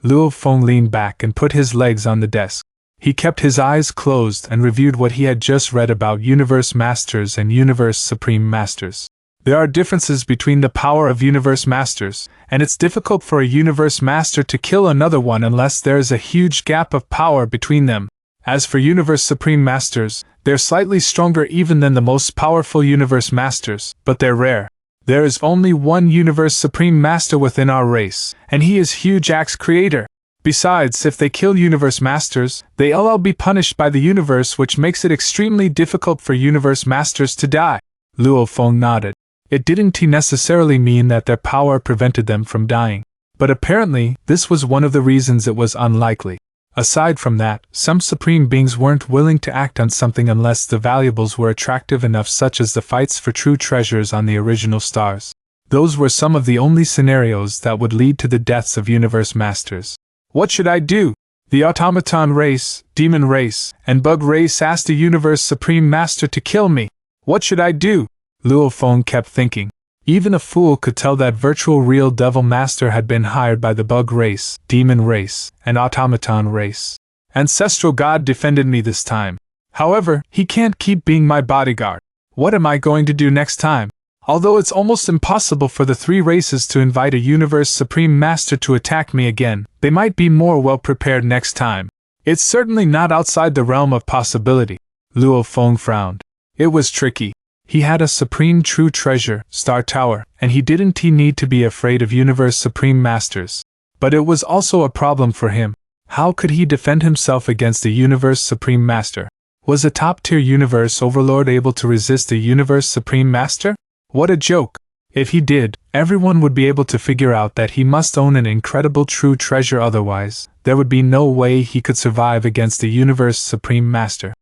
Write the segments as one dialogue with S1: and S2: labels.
S1: Luo Feng leaned back and put his legs on the desk. He kept his eyes closed and reviewed what he had just read about Universe Masters and Universe Supreme Masters. There are differences between the power of Universe Masters, and it's difficult for a Universe Master to kill another one unless there is a huge gap of power between them. As for Universe Supreme Masters, they're slightly stronger even than the most powerful Universe Masters, but they're rare. There is only one Universe Supreme Master within our race, and he is Huge Axe Creator. Besides, if they kill Universe Masters, they'll be punished by the universe, which makes it extremely difficult for Universe Masters to die. Luo Feng nodded. It didn't necessarily mean that their power prevented them from dying, but apparently this was one of the reasons it was unlikely. Aside from that, some supreme beings weren't willing to act on something unless the valuables were attractive enough, such as the fights for true treasures on the original stars. Those were some of the only scenarios that would lead to the deaths of Universe Masters. What should I do? The automaton race, demon race, and bug race asked a Universe Supreme Master to kill me. What should I do? Luo Feng kept thinking. Even a fool could tell that virtual real devil master had been hired by the bug race, demon race, and automaton race. Ancestral God defended me this time. However, he can't keep being my bodyguard. What am I going to do next time? Although it's almost impossible for the three races to invite a Universe Supreme Master to attack me again, they might be more well prepared next time. It's certainly not outside the realm of possibility. Luo Feng frowned. It was tricky. He had a supreme true treasure, Star Tower, and he didn't need to be afraid of Universe Supreme Masters. But it was also a problem for him. How could he defend himself against a Universe Supreme Master? Was a top-tier Universe Overlord able to resist a Universe Supreme Master? What a joke! If he did, everyone would be able to figure out that he must own an incredible true treasure, otherwise, there would be no way he could survive against a Universe Supreme Master.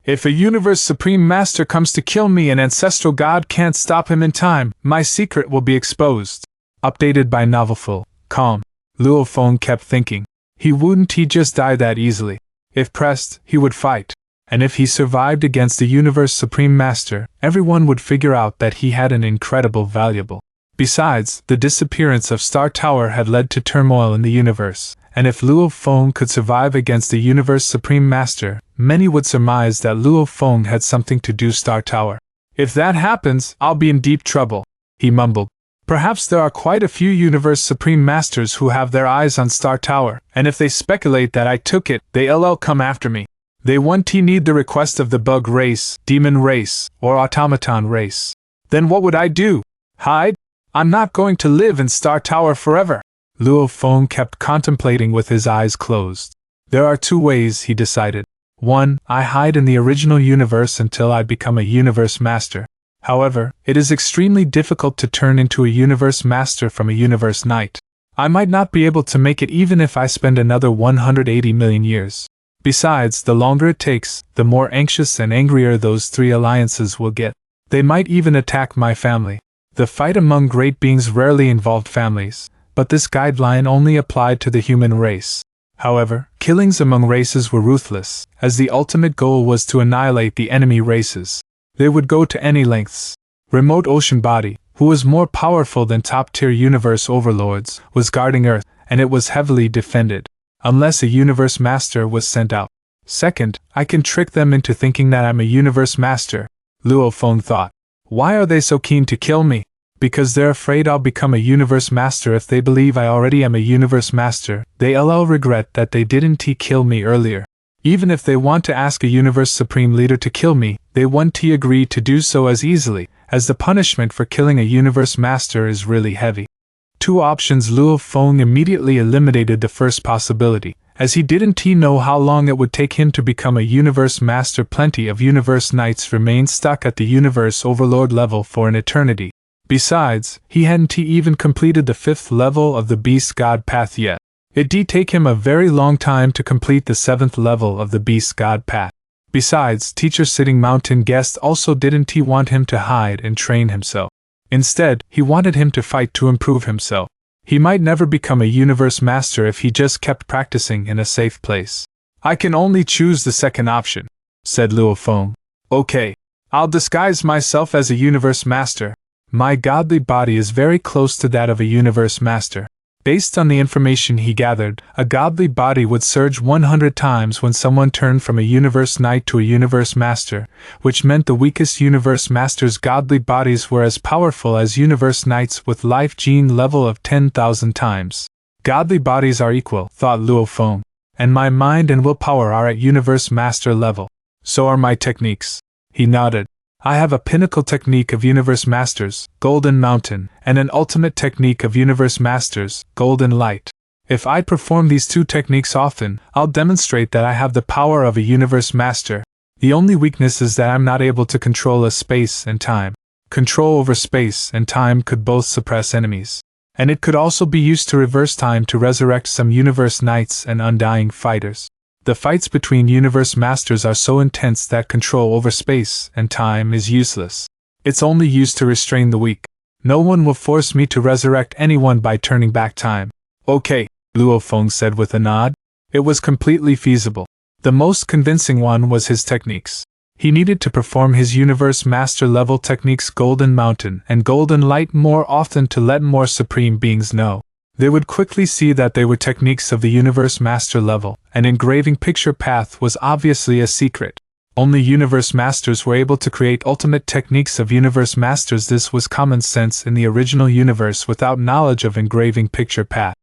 S1: If a Universe Supreme Master comes to kill me and Ancestral God can't stop him in time, my secret will be exposed. Updated by Novelful. Calm. Luo Feng kept thinking. He wouldn't just die that easily. If pressed, he would fight. And if he survived against the Universe Supreme Master, everyone would figure out that he had an incredible valuable. Besides, the disappearance of Star Tower had led to turmoil in the universe, and if Luo Feng could survive against the Universe Supreme Master, many would surmise that Luo Feng had something to do with Star Tower. If that happens, I'll be in deep trouble, he mumbled. Perhaps there are quite a few Universe Supreme Masters who have their eyes on Star Tower, and if they speculate that I took it, they'll come after me. They won't need the request of the bug race, demon race, or automaton race. Then what would I do? Hide? I'm not going to live in Star Tower forever. Luo Feng kept contemplating with his eyes closed. There are two ways, he decided. 1. I hide in the original universe until I become a Universe Master. However, it is extremely difficult to turn into a Universe Master from a Universe Knight. I might not be able to make it even if I spend another 180 million years. Besides, the longer it takes, the more anxious and angrier those three alliances will get. They might even attack my family. The fight among great beings rarely involved families, but this guideline only applied to the human race. However, killings among races were ruthless, as the ultimate goal was to annihilate the enemy races. They would go to any lengths. Remote Ocean Body, who was more powerful than top-tier universe overlords, was guarding Earth, and it was heavily defended, unless a Universe Master was sent out. Second, I can trick them into thinking that I'm a Universe Master, Luo Feng thought. Why are they so keen to kill me? Because they're afraid I'll become a Universe Master. If they believe I already am a Universe Master, they'll regret that they didn't kill me earlier. Even if they want to ask a Universe Supreme Leader to kill me, they won't agree to do so as easily, as the punishment for killing a Universe Master is really heavy. Two options. Luo Feng immediately eliminated the first possibility, as he didn't know how long it would take him to become a Universe Master. Plenty of Universe Knights remained stuck at the Universe Overlord level for an eternity. Besides, he hadn't even completed the 5th level of the Beast God Path yet. It'd take him a very long time to complete the 7th level of the Beast God Path. Besides, Teacher Sitting Mountain Guest also didn't want him to hide and train himself. Instead, he wanted him to fight to improve himself. He might never become a Universe Master if he just kept practicing in a safe place. I can only choose the second option, said Luo Feng. Okay, I'll disguise myself as a Universe Master. My godly body is very close to that of a Universe Master. Based on the information he gathered, a godly body would surge 100 times when someone turned from a universe knight to a universe master, which meant the weakest universe master's godly bodies were as powerful as universe knights with life gene level of 10,000 times. Godly bodies are equal, thought Luo Feng, and my mind and willpower are at universe master level. So are my techniques. He nodded. I have a pinnacle technique of Universe Masters, Golden Mountain, and an ultimate technique of Universe Masters, Golden Light. If I perform these two techniques often, I'll demonstrate that I have the power of a Universe Master. The only weakness is that I'm not able to control a space and time. Control over space and time could both suppress enemies. And it could also be used to reverse time to resurrect some Universe Knights and Undying Fighters. The fights between Universe Masters are so intense that control over space and time is useless. It's only used to restrain the weak. No one will force me to resurrect anyone by turning back time. Okay, Luo Feng said with a nod. It was completely feasible. The most convincing one was his techniques. He needed to perform his Universe Master level techniques Golden Mountain and Golden Light more often to let more supreme beings know. They would quickly see that they were techniques of the Universe Master level, and engraving picture path was obviously a secret. Only Universe Masters were able to create ultimate techniques of Universe Masters. This was common sense in the original universe without knowledge of engraving picture path.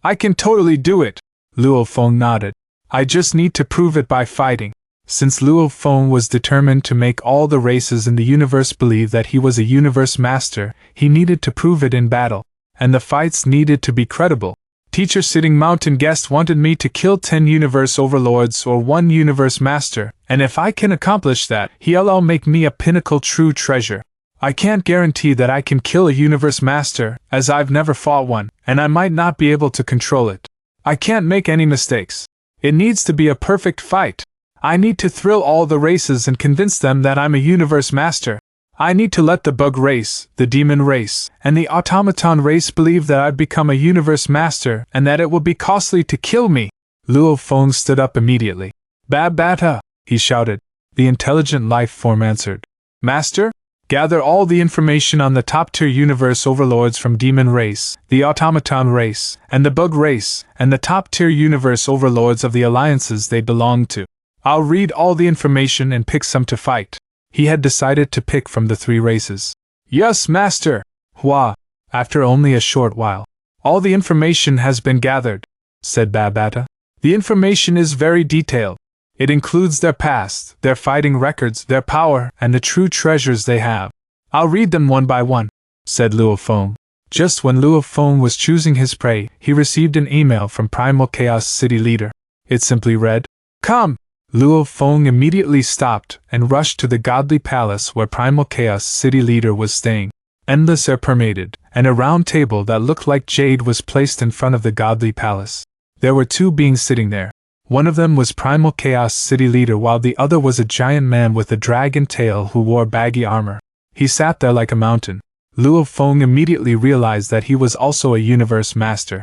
S1: I can totally do it, Luo Feng nodded. I just need to prove it by fighting. Since Luo Feng was determined to make all the races in the universe believe that he was a Universe Master, he needed to prove it in battle. And the fights needed to be credible. Teacher Sitting Mountain Guest wanted me to kill 10 Universe Overlords or 1 Universe Master, and if I can accomplish that, he'll make me a pinnacle true treasure. I can't guarantee that I can kill a Universe Master, as I've never fought one, and I might not be able to control it. I can't make any mistakes. It needs to be a perfect fight. I need to thrill all the races and convince them that I'm a Universe Master. I need to let the bug race, the demon race, and the automaton race believe that I've become a Universe Master and that it will be costly to kill me. Luo Feng stood up immediately. Bata, he shouted. The intelligent life form answered. Master? Gather all the information on the top-tier Universe Overlords from Demon Race, the Automaton Race, and the Bug Race, and the top-tier Universe Overlords of the alliances they belong to. I'll read all the information and pick some to fight. He had decided to pick from the 3 races. Yes, Master! Hua! After only a short while. All the information has been gathered, said Bata. The information is very detailed. It includes their past, their fighting records, their power, and the true treasures they have. I'll read them one by one, said Luo Feng. Just when Luo Feng was choosing his prey, he received an email from Primal Chaos City Leader. It simply read, Come! Luo Feng immediately stopped and rushed to the godly palace where Primal Chaos City Leader was staying. Endless air permeated, and a round table that looked like jade was placed in front of the godly palace. There were 2 beings sitting there. One of them was Primal Chaos City Leader while the other was a giant man with a dragon tail who wore baggy armor. He sat there like a mountain. Luo Feng immediately realized that he was also a Universe Master.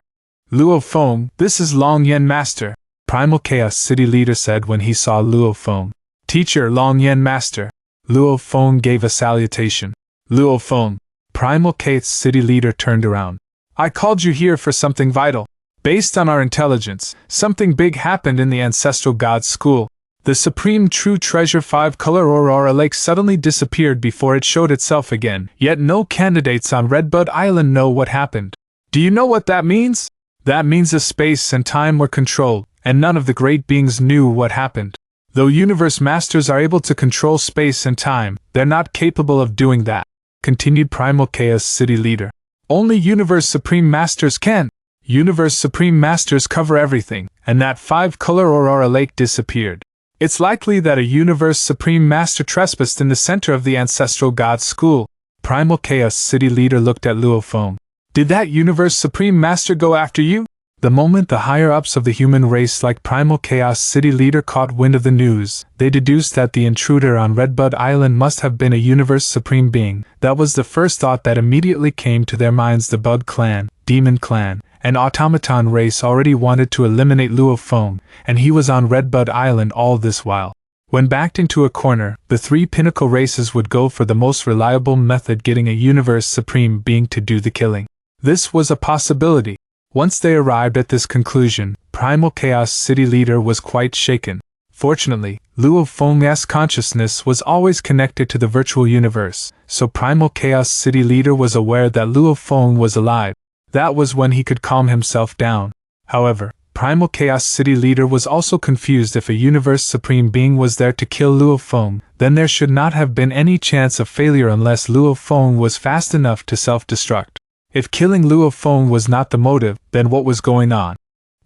S1: Luo Feng, this is Long Yen Master, Primal Chaos City Leader said when he saw Luo Feng. Teacher Long Yen Master. Luo Feng gave a salutation. Luo Feng. Primal Chaos City Leader turned around. I called you here for something vital. Based on our intelligence, something big happened in the Ancestral God's School. The Supreme True Treasure 5-color Aurora Lake suddenly disappeared before it showed itself again, yet no candidates on Redbud Island know what happened. Do you know what that means? That means the space and time were controlled, and none of the great beings knew what happened. Though Universe Masters are able to control space and time, they're not capable of doing that, continued Primal Chaos City Leader. Only Universe Supreme Masters can. Universe Supreme Masters cover everything, and that 5-color Aurora Lake disappeared. It's likely that a Universe Supreme Master trespassed in the center of the Ancestral God School. Primal Chaos City Leader looked at Luo Feng. Did that Universe Supreme Master go after you? The moment the higher-ups of the human race like Primal Chaos City Leader caught wind of the news, they deduced that the intruder on Redbud Island must have been a Universe Supreme Being. That was the first thought that immediately came to their minds. The Bug Clan, Demon Clan, and Automaton race already wanted to eliminate Luo Feng, and he was on Redbud Island all this while. When backed into a corner, the 3 pinnacle races would go for the most reliable method, getting a Universe Supreme Being to do the killing. This was a possibility. Once they arrived at this conclusion, Primal Chaos City Leader was quite shaken. Fortunately, Luo Feng's consciousness was always connected to the virtual universe, so Primal Chaos City Leader was aware that Luo Feng was alive. That was when he could calm himself down. However, Primal Chaos City Leader was also confused. If a Universe Supreme Being was there to kill Luo Feng, then there should not have been any chance of failure unless Luo Feng was fast enough to self-destruct. If killing Luo Feng was not the motive, then what was going on?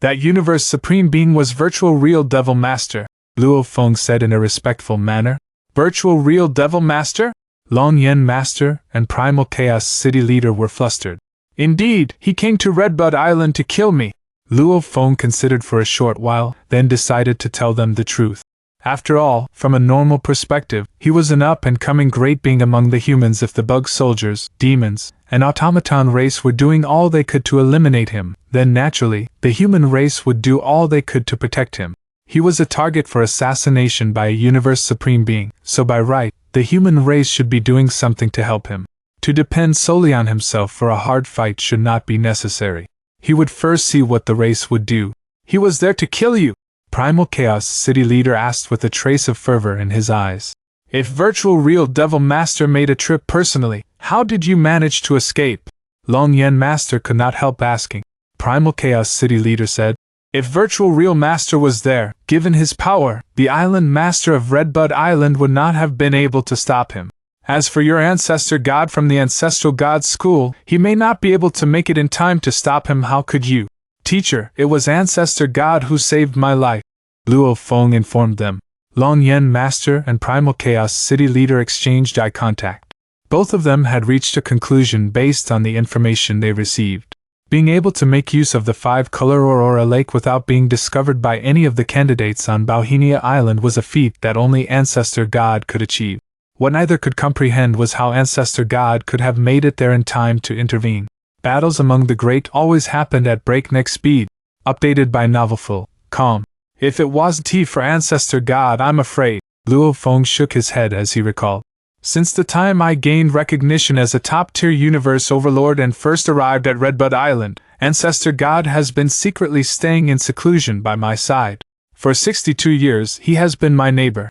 S1: That Universe Supreme Being was Virtual Real Devil Master, Luo Feng said in a respectful manner. Virtual Real Devil Master? Long Yen Master and Primal Chaos City Leader were flustered. Indeed, he came to Redbud Island to kill me. Luo Feng considered for a short while, then decided to tell them the truth. After all, from a normal perspective, he was an up-and-coming great being among the humans. If the bug soldiers, demons, and automaton race were doing all they could to eliminate him, then naturally, the human race would do all they could to protect him. He was a target for assassination by a Universe Supreme Being, so by right, the human race should be doing something to help him. To depend solely on himself for a hard fight should not be necessary. He would first see what the race would do. He was there to kill you? Primal Chaos City Leader asked with a trace of fervor in his eyes. If Virtual Real Devil Master made a trip personally, how did you manage to escape? Long Yen Master could not help asking. Primal Chaos City Leader said, if Virtual Real Master was there, given his power, the Island Master of Redbud Island would not have been able to stop him. As for your ancestor god from the Ancestral God School, he may not be able to make it in time to stop him. How could you? Teacher, it was Ancestor God who saved my life, Luo Feng informed them. Long Yen Master and Primal Chaos City Leader exchanged eye contact. Both of them had reached a conclusion based on the information they received. Being able to make use of the 5-color Aurora Lake without being discovered by any of the candidates on Bauhinia Island was a feat that only Ancestor God could achieve. What neither could comprehend was how Ancestor God could have made it there in time to intervene. Battles among the great always happened at breakneck speed. Updated by Novelful, calm. If it wasn't for Ancestor God, I'm afraid. Luo Feng shook his head as he recalled. Since the time I gained recognition as a top-tier universe overlord and first arrived at Redbud Island, Ancestor God has been secretly staying in seclusion by my side. For 62 years, he has been my neighbor.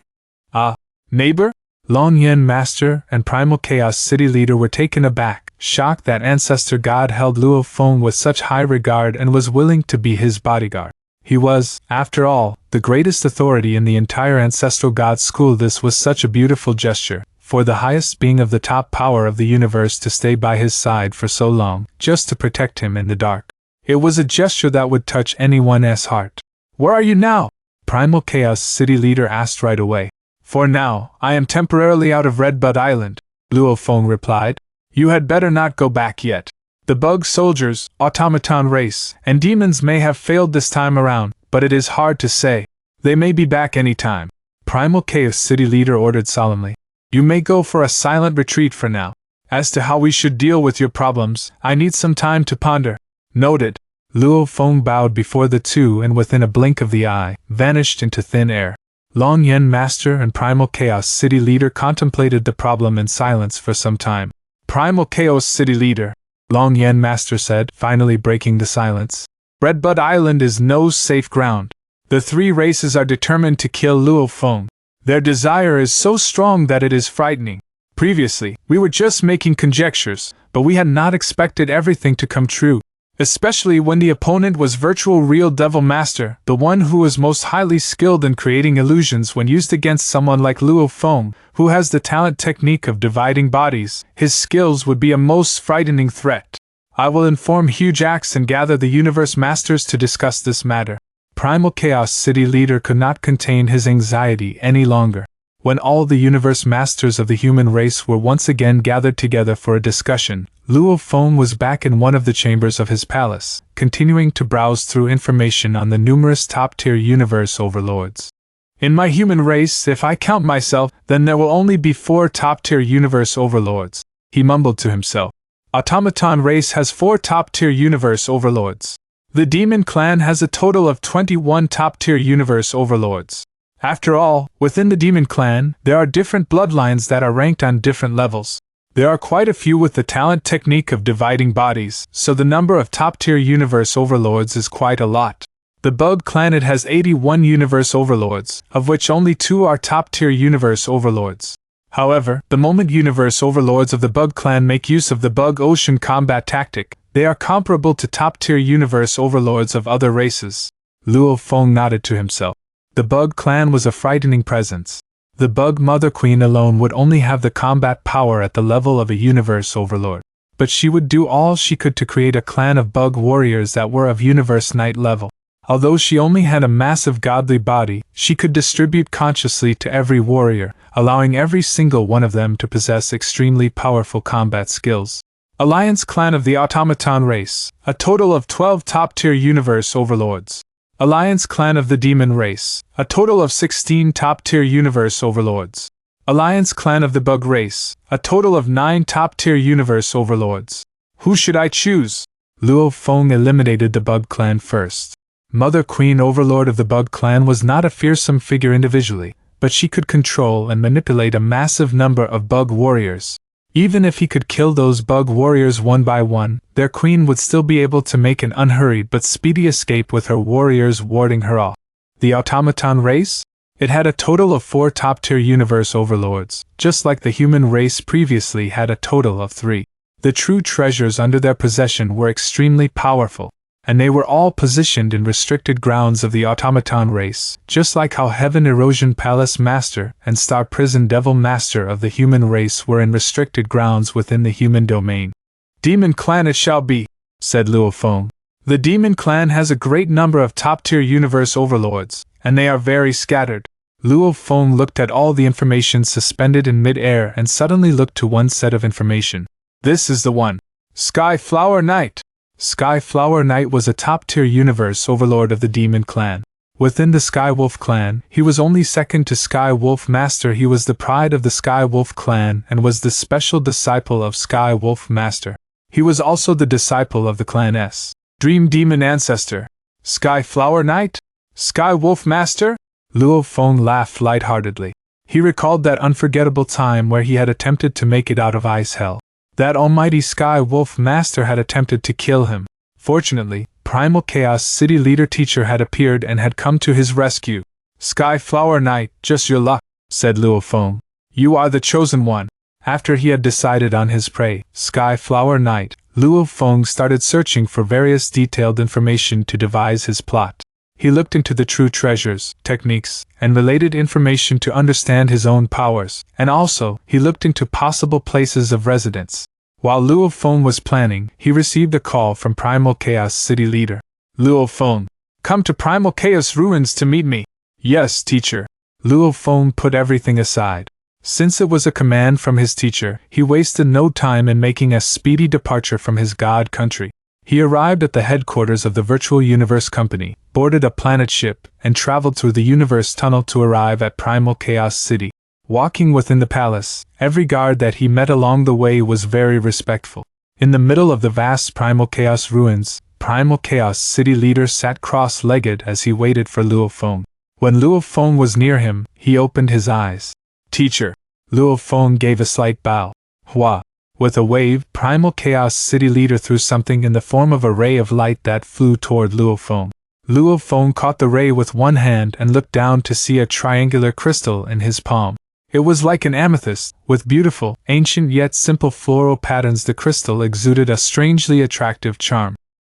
S1: Ah, neighbor? Long Yen Master and Primal Chaos City Leader were taken aback, shocked that Ancestor God held Luo Feng with such high regard and was willing to be his bodyguard. He was, after all, the greatest authority in the entire Ancestral God School. This was such a beautiful gesture, for the highest being of the top power of the universe to stay by his side for so long, just to protect him in the dark. It was a gesture that would touch anyone's heart. Where are you now? Primal Chaos City Leader asked right away. For now, I am temporarily out of Redbud Island, Luo Feng replied. You had better not go back yet. The bug soldiers, automaton race, and demons may have failed this time around, but it is hard to say. They may be back any time. Primal Chaos City Leader ordered solemnly. You may go for a silent retreat for now. As to how we should deal with your problems, I need some time to ponder. Noted. Luo Feng bowed before the two and within a blink of the eye, vanished into thin air. Long Yen Master and Primal Chaos City Leader contemplated the problem in silence for some time. Primal Chaos City Leader, Long Yen Master said, finally breaking the silence. Redbud Island is no safe ground. The three races are determined to kill Luo Feng. Their desire is so strong that it is frightening. Previously, we were just making conjectures, but we had not expected everything to come true. Especially when the opponent was Virtual Real Devil Master, the one who was most highly skilled in creating illusions. When used against someone like Luo Feng, who has the talent technique of dividing bodies, his skills would be a most frightening threat. I will inform Huge Axe and gather the Universe Masters to discuss this matter. Primal Chaos City Leader could not contain his anxiety any longer. When all the Universe Masters of the human race were once again gathered together for a discussion, Luo Feng was back in one of the chambers of his palace, continuing to browse through information on the numerous top-tier universe overlords. In my human race, if I count myself, then there will only be 4 top-tier universe overlords, he mumbled to himself. Automaton race has 4 top-tier universe overlords. The Demon Clan has a total of 21 top-tier universe overlords. After all, within the Demon Clan, there are different bloodlines that are ranked on different levels. There are quite a few with the talent technique of dividing bodies, so the number of top-tier universe overlords is quite a lot. The Bug Clan has 81 universe overlords, of which only 2 are top-tier universe overlords. However, the moment universe overlords of the Bug Clan make use of the Bug Ocean combat tactic, they are comparable to top-tier universe overlords of other races. Luo Feng nodded to himself. The Bug Clan was a frightening presence. The Bug Mother Queen alone would only have the combat power at the level of a universe overlord. But she would do all she could to create a clan of bug warriors that were of universe knight level. Although she only had a massive godly body, she could distribute consciously to every warrior, allowing every single one of them to possess extremely powerful combat skills. Alliance Clan of the Automaton Race, a total of 12 top-tier universe overlords. Alliance Clan of the Demon Race, a total of 16 top-tier universe overlords. Alliance Clan of the Bug Race, a total of 9 top-tier universe overlords. Who should I choose? Luo Feng eliminated the Bug Clan first. Mother Queen Overlord of the Bug Clan was not a fearsome figure individually, but she could control and manipulate a massive number of bug warriors. Even if he could kill those bug warriors one by one, their queen would still be able to make an unhurried but speedy escape with her warriors warding her off. The Automaton Race? It had a total of 4 top-tier universe overlords, just like the human race previously had a total of 3. The true treasures under their possession were extremely powerful, and they were all positioned in restricted grounds of the Automaton Race, just like how Heaven Erosion Palace Master and Star Prison Devil Master of the human race were in restricted grounds within the human domain. Demon Clan it shall be, said Luo Feng. The Demon Clan has a great number of top-tier universe overlords, and they are very scattered. Luo Feng looked at all the information suspended in mid-air and suddenly looked to one set of information. This is the one. Sky Flower Knight. Sky Flower Knight was a top-tier universe overlord of the Demon Clan. Within the Sky Wolf Clan, he was only second to Sky Wolf Master. He was the pride of the Sky Wolf Clan and was the special disciple of Sky Wolf Master. He was also the disciple of the Clan's Dream Demon Ancestor. Sky Flower Knight? Sky Wolf Master? Luo Feng laughed lightheartedly. He recalled that unforgettable time where he had attempted to make it out of Ice Hell. That almighty Sky Wolf Master had attempted to kill him. Fortunately, Primal Chaos City Leader Teacher had appeared and had come to his rescue. Sky Flower Knight, just your luck, said Luo Feng. You are the chosen one. After he had decided on his prey, Sky Flower Knight, Luo Feng started searching for various detailed information to devise his plot. He looked into the true treasures, techniques, and related information to understand his own powers, and also, he looked into possible places of residence. While Luo Feng was planning, he received a call from Primal Chaos City Leader. Luo Feng, come to Primal Chaos Ruins to meet me. Yes, teacher. Luo Feng put everything aside. Since it was a command from his teacher, he wasted no time in making a speedy departure from his god country. He arrived at the headquarters of the Virtual Universe Company, boarded a planet ship, and traveled through the Universe Tunnel to arrive at Primal Chaos City. Walking within the palace, every guard that he met along the way was very respectful. In the middle of the vast Primal Chaos ruins, Primal Chaos City Leader sat cross-legged as he waited for Luo Feng. When Luo Feng was near him, he opened his eyes. Teacher. Luo Feng gave a slight bow. Hua. With a wave, Primal Chaos City Leader threw something in the form of a ray of light that flew toward Luo Feng. Luo Feng caught the ray with one hand and looked down to see a triangular crystal in his palm. It was like an amethyst, with beautiful, ancient yet simple floral patterns. The crystal exuded a strangely attractive charm.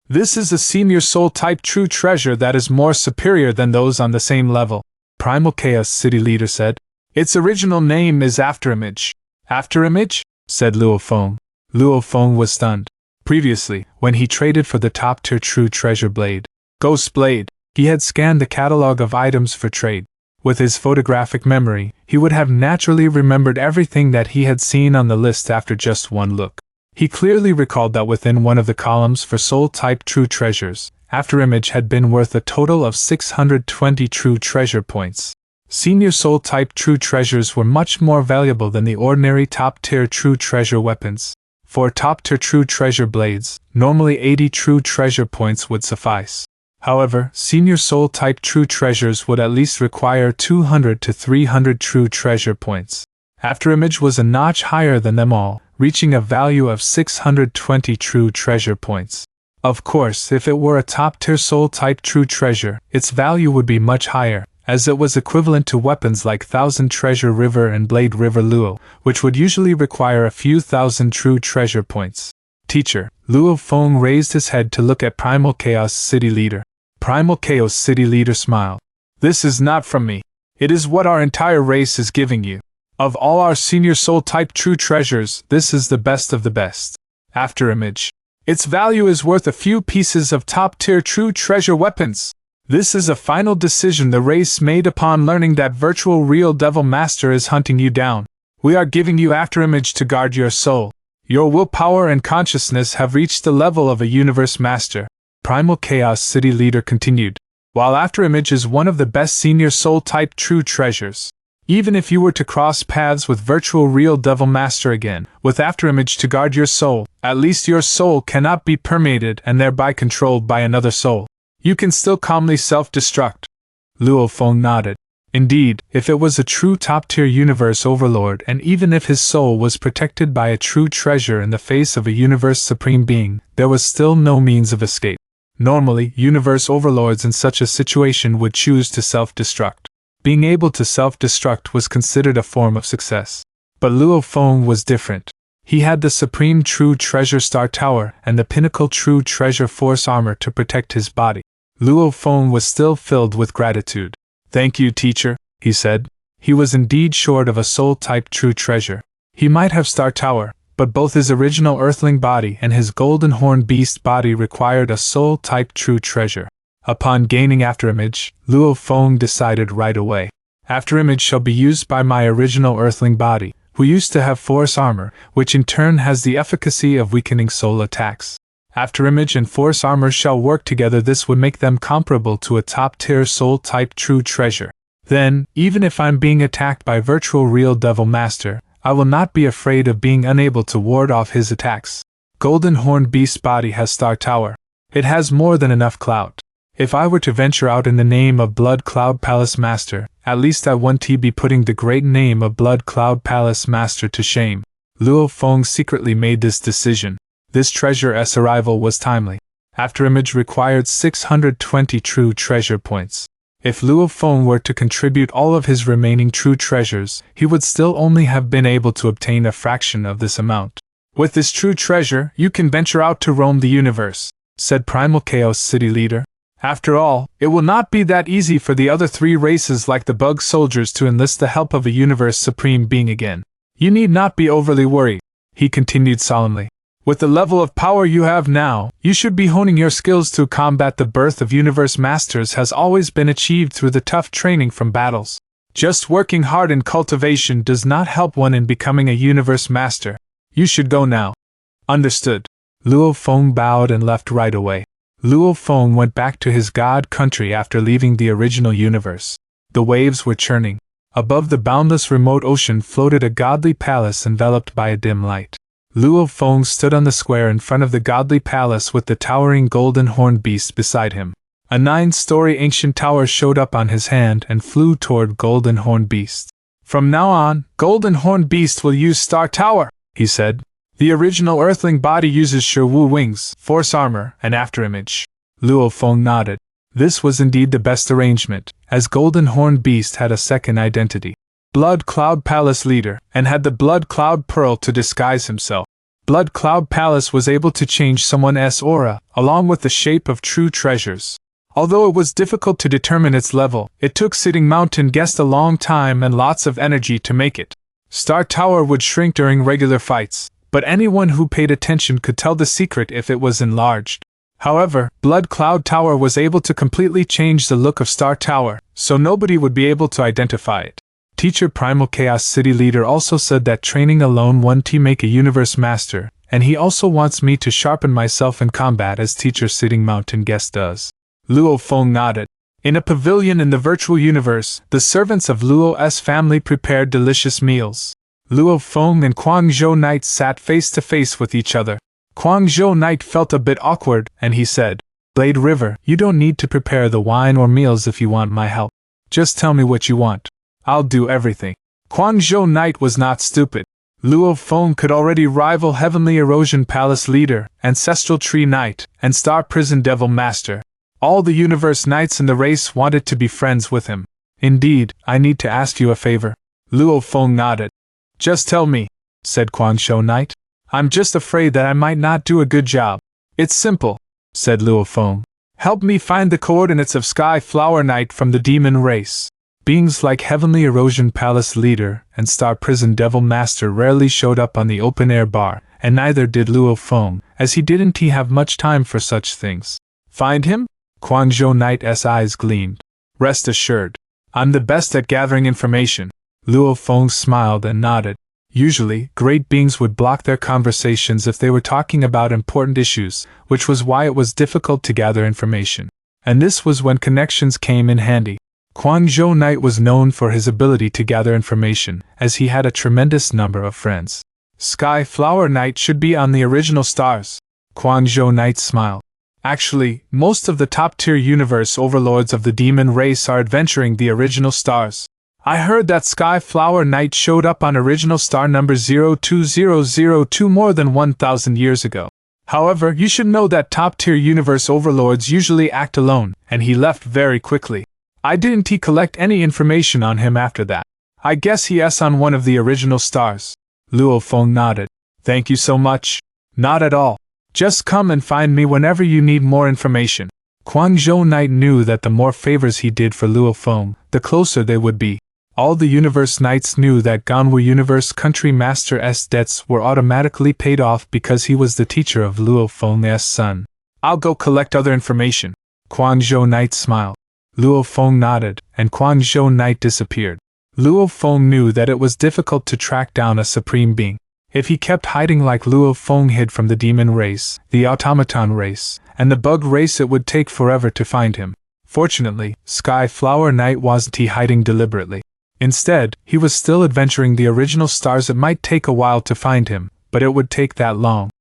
S1: This is a senior soul-type true treasure that is more superior than those on the same level, Primal Chaos City Leader said. Its original name is Afterimage. Afterimage? Said Luo Feng. Luo Feng was stunned. Previously, when he traded for the top-tier true treasure blade, Ghost Blade, he had scanned the catalog of items for trade. With his photographic memory, he would have naturally remembered everything that he had seen on the list after just one look. He clearly recalled that within one of the columns for soul-type true treasures, Afterimage had been worth a total of 620 true treasure points. Senior soul-type true treasures were much more valuable than the ordinary top-tier true treasure weapons. For top-tier true treasure blades, normally 80 true treasure points would suffice. However, senior soul-type true treasures would at least require 200 to 300 true treasure points. Afterimage was a notch higher than them all, reaching a value of 620 true treasure points. Of course, if it were a top-tier soul-type true treasure, its value would be much higher, as it was equivalent to weapons like Thousand Treasure River and Blade River Luo, which would usually require a few thousand true treasure points. Teacher, Luo Feng raised his head to look at Primal Chaos City Leader. Primal Chaos City Leader smiled. This is not from me. It is what our entire race is giving you. Of all our senior soul-type true treasures, this is the best of the best. Afterimage. Its value is worth a few pieces of top-tier true treasure weapons. This is a final decision the race made upon learning that virtual real devil master is hunting you down. We are giving you Afterimage to guard your soul. Your willpower and consciousness have reached the level of a universe master. Primal Chaos City Leader continued. While Afterimage is one of the best senior soul-type true treasures, even if you were to cross paths with virtual real devil master again, with Afterimage to guard your soul, at least your soul cannot be permeated and thereby controlled by another soul. You can still calmly self-destruct. Luo Feng nodded. Indeed, if it was a true top-tier universe overlord and even if his soul was protected by a true treasure in the face of a universe supreme being, there was still no means of escape. Normally, universe overlords in such a situation would choose to self-destruct. Being able to self-destruct was considered a form of success. But Luo Feng was different. He had the Supreme True Treasure Star Tower and the Pinnacle True Treasure Force Armor to protect his body. Luo Feng was still filled with gratitude. Thank you, teacher, he said. He was indeed short of a soul-type true treasure. He might have Star Tower, but both his original Earthling body and his Golden Horn Beast body required a soul-type true treasure. Upon gaining Afterimage, Luo Feng decided right away. Afterimage shall be used by my original Earthling body, who used to have Force Armor, which in turn has the efficacy of weakening soul attacks. Afterimage and Force Armor shall work together. This would make them comparable to a top-tier soul-type true treasure. Then, even if I'm being attacked by virtual real devil master, I will not be afraid of being unable to ward off his attacks. Golden Horn Beast body has Star Tower. It has more than enough clout. If I were to venture out in the name of Blood Cloud Palace Master, at least I wouldn't be putting the great name of Blood Cloud Palace Master to shame. Luo Feng secretly made this decision. This treasure's arrival was timely. Afterimage required 620 true treasure points. If Luo Feng were to contribute all of his remaining true treasures, he would still only have been able to obtain a fraction of this amount. With this true treasure, you can venture out to roam the universe, said Primal Chaos City Leader. After all, it will not be that easy for the other three races like the Bug Soldiers to enlist the help of a universe supreme being again. You need not be overly worried, he continued solemnly. With the level of power you have now, you should be honing your skills to combat. The birth of universe masters has always been achieved through the tough training from battles. Just working hard in cultivation does not help one in becoming a universe master. You should go now. Understood. Luo Feng bowed and left right away. Luo Feng went back to his god country after leaving the original universe. The waves were churning. Above the boundless remote ocean floated a godly palace enveloped by a dim light. Luo Feng stood on the square in front of the godly palace with the towering golden horn beast beside him. A 9-story ancient tower showed up on his hand and flew toward Golden Horn Beast. From now on, Golden Horn Beast will use Star Tower, he said. The original Earthling body uses Sherwu wings, Force Armor, and Afterimage. Luo Feng nodded. This was indeed the best arrangement, as Golden Horn Beast had a second identity. Blood Cloud Palace Leader, and had the Blood Cloud Pearl to disguise himself. Blood Cloud Palace was able to change someone's aura, along with the shape of true treasures. Although it was difficult to determine its level, it took Sitting Mountain Guest a long time and lots of energy to make it. Star Tower would shrink during regular fights, but anyone who paid attention could tell the secret if it was enlarged. However, Blood Cloud Tower was able to completely change the look of Star Tower, so nobody would be able to identify it. Teacher Primal Chaos City Leader also said that training alone won't make a universe master, and he also wants me to sharpen myself in combat as Teacher Sitting Mountain Guest does. Luo Feng nodded. In a pavilion in the virtual universe, the servants of Luo's family prepared delicious meals. Luo Feng and Guangzhou Knight sat face to face with each other. Guangzhou Knight felt a bit awkward, and he said, Blade River, you don't need to prepare the wine or meals if you want my help. Just tell me what you want. I'll do everything. Guangzhou Knight was not stupid. Luo Feng could already rival Heavenly Erosion Palace Leader, Ancestral Tree Knight, and Star Prison Devil Master. All the Universe Knights in the race wanted to be friends with him. Indeed, I need to ask you a favor. Luo Feng nodded. Just tell me, said Quan Shou Knight. I'm just afraid that I might not do a good job. It's simple, said Luo Feng. Help me find the coordinates of Sky Flower Knight from the demon race. Beings like Heavenly Erosion Palace Leader and Star Prison Devil Master rarely showed up on the open-air bar, and neither did Luo Feng, as he didn't have much time for such things. Find him? Quan Shou Knight's eyes gleamed. Rest assured, I'm the best at gathering information. Luo Feng smiled and nodded. Usually, great beings would block their conversations if they were talking about important issues, which was why it was difficult to gather information. And this was when connections came in handy. Quan Shou Knight was known for his ability to gather information, as he had a tremendous number of friends. Sky Flower Knight should be on the original stars. Quan Shou Knight smiled. Actually, most of the top-tier universe overlords of the demon race are adventuring the original stars. I heard that Sky Flower Knight showed up on original star number 02002 more than 1,000 years ago. However, you should know that top-tier universe overlords usually act alone, and he left very quickly. I didn't collect any information on him after that. I guess he's on one of the original stars. Luo Feng nodded. Thank you so much. Not at all. Just come and find me whenever you need more information. Quan Shou Knight knew that the more favors he did for Luo Feng, the closer they would be. All the Universe Knights knew that Ganwu Universe Country Master's debts were automatically paid off because he was the teacher of Luo Feng's son. I'll go collect other information. Quan Shou Knight smiled. Luo Feng nodded, and Quan Shou Knight disappeared. Luo Feng knew that it was difficult to track down a supreme being. If he kept hiding like Luo Feng hid from the demon race, the automaton race, and the bug race, it would take forever to find him. Fortunately, Sky Flower Knight wasn't hiding deliberately. Instead, he was still adventuring the original stars. It might take a while to find him, but it would take that long.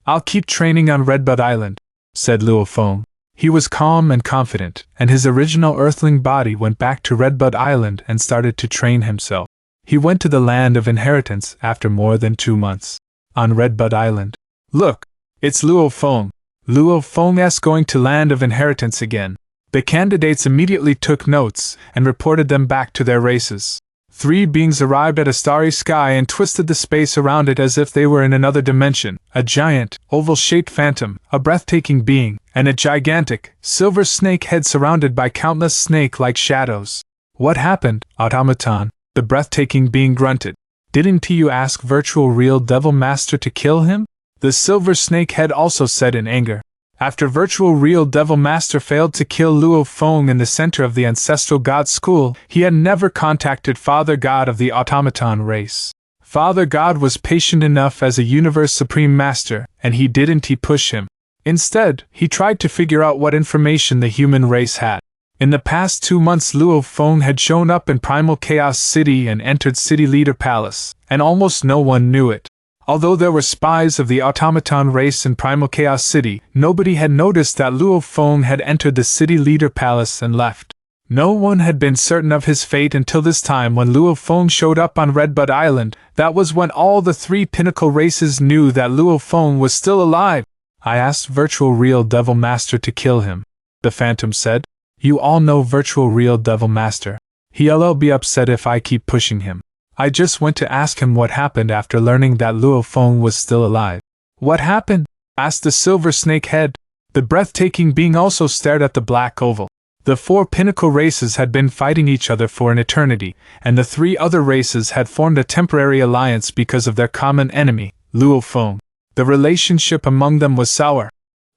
S1: I'll keep training on Redbud Island, said Luo Feng. He was calm and confident, and his original earthling body went back to Redbud Island and started to train himself. He went to the Land of Inheritance after more than 2 months. On Redbud Island. Look, it's Luo Feng. Luo Feng's going to Land of Inheritance again. The candidates immediately took notes and reported them back to their races. 3 beings arrived at a starry sky and twisted the space around it as if they were in another dimension. A giant, oval-shaped phantom, a breathtaking being, and a gigantic, silver snake head surrounded by countless snake-like shadows. What happened, automaton? The breathtaking being grunted. Didn't you ask Virtual Real Devil Master to kill him? The silver snake head also said in anger. After Virtual Real Devil Master failed to kill Luo Feng in the center of the Ancestral God School, he had never contacted Father God of the Automaton race. Father God was patient enough as a Universe Supreme Master, and he didn't push him. Instead, he tried to figure out what information the human race had. In the past 2 months, Luo Feng had shown up in Primal Chaos City and entered City Leader Palace, and almost no one knew it. Although there were spies of the automaton race in Primal Chaos City, nobody had noticed that Luo Feng had entered the City Leader Palace and left. No one had been certain of his fate until this time when Luo Feng showed up on Redbud Island. That was when all the 3 pinnacle races knew that Luo Feng was still alive. I asked Virtual Real Devil Master to kill him, the Phantom said. You all know Virtual Real Devil Master. He'll be upset if I keep pushing him. I just went to ask him what happened after learning that Luo Feng was still alive. What happened? Asked the silver snake head. The breathtaking being also stared at the black oval. The 4 pinnacle races had been fighting each other for an eternity, and the 3 other races had formed a temporary alliance because of their common enemy, Luo Feng. The relationship among them was sour.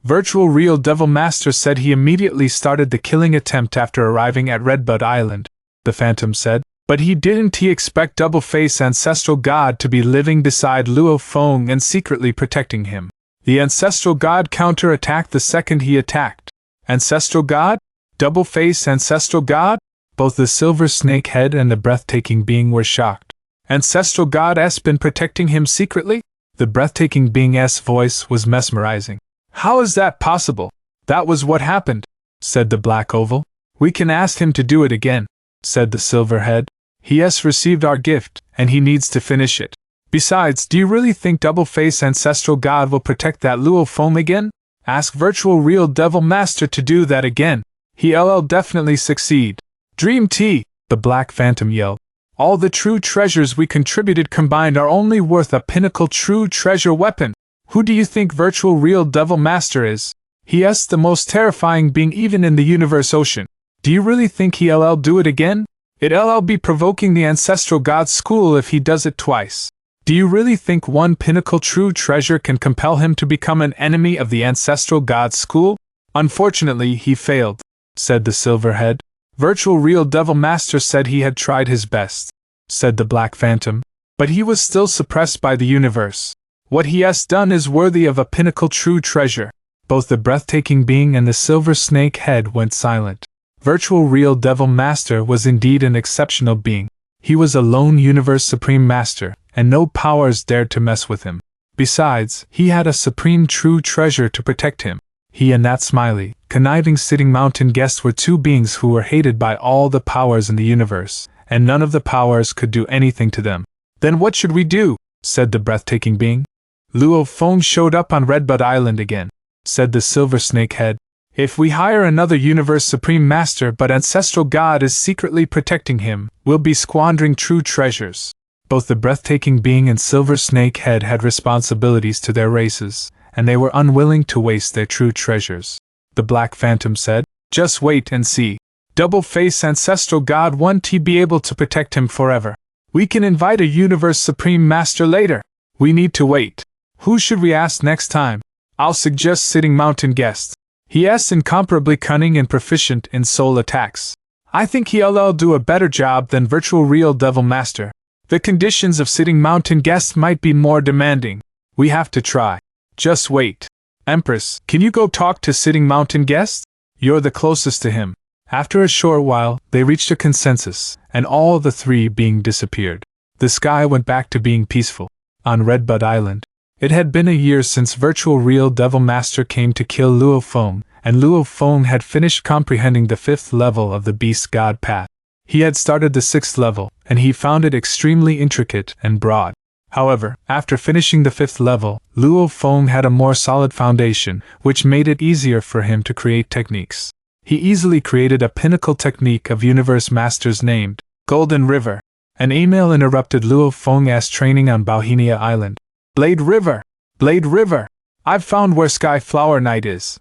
S1: Virtual Real Devil Master said he immediately started the killing attempt after arriving at Redbud Island, the Phantom said. But he didn't expect Double-Face Ancestral God to be living beside Luo Feng and secretly protecting him. The Ancestral God counter-attacked the second he attacked. Ancestral God? Double-Face Ancestral God? Both the Silver Snake Head and the breathtaking being were shocked. Ancestral God's been protecting him secretly? The breathtaking being's voice was mesmerizing. How is that possible? That was what happened, said the Black Oval. We can ask him to do it again, said the Silver Head. He has received our gift, and he needs to finish it. Besides, do you really think Double-Face Ancestral God will protect that Luo Feng again? Ask Virtual Real Devil Master to do that again. He'll definitely succeed. Dream Tea, the Black Phantom yelled. All the true treasures we contributed combined are only worth a pinnacle true treasure weapon. Who do you think Virtual Real Devil Master is? He's the most terrifying being even in the universe ocean. Do you really think he'll do it again? It'll be provoking the Ancestral God's school if he does it twice. Do you really think one pinnacle true treasure can compel him to become an enemy of the Ancestral God's school? Unfortunately, he failed, said the Silverhead. Virtual Real Devil Master said he had tried his best, said the Black Phantom, but he was still suppressed by the universe. What he has done is worthy of a pinnacle true treasure. Both the breathtaking being and the Silver Snake Head went silent. Virtual Real Devil Master was indeed an exceptional being. He was a lone universe supreme master, and no powers dared to mess with him. Besides, he had a supreme true treasure to protect him. He and that smiley, conniving Sitting Mountain guest were two beings who were hated by all the powers in the universe, and none of the powers could do anything to them. Then what should we do? Said the breathtaking being. Luo Feng showed up on Redbud Island again, said the Silver Snake Head. If we hire another Universe Supreme Master but Ancestral God is secretly protecting him, we'll be squandering true treasures. Both the breathtaking being and Silver Snake Head had responsibilities to their races, and they were unwilling to waste their true treasures. The Black Phantom said, just wait and see. Double-Face Ancestral God won't be able to protect him forever. We can invite a Universe Supreme Master later. We need to wait. Who should we ask next time? I'll suggest Sitting Mountain Guest. He is incomparably cunning and proficient in soul attacks. I think he'll do a better job than Virtual Real Devil Master. The conditions of Sitting Mountain Guest might be more demanding. We have to try. Just wait. Empress, can you go talk to Sitting Mountain Guest? You're the closest to him. After a short while, they reached a consensus, and all the three beings disappeared. The sky went back to being peaceful. On Redbud Island, it had been a year since Virtual Real Devil Master came to kill Luo Feng, and Luo Feng had finished comprehending the 5th level of the Beast God Path. He had started the 6th level, and he found it extremely intricate and broad. However, after finishing the 5th level, Luo Feng had a more solid foundation, which made it easier for him to create techniques. He easily created a pinnacle technique of Universe Masters named Golden River. An email interrupted Luo Feng's training on Bauhinia Island. Blade River! Blade River! I've found where Sky Flower Knight is.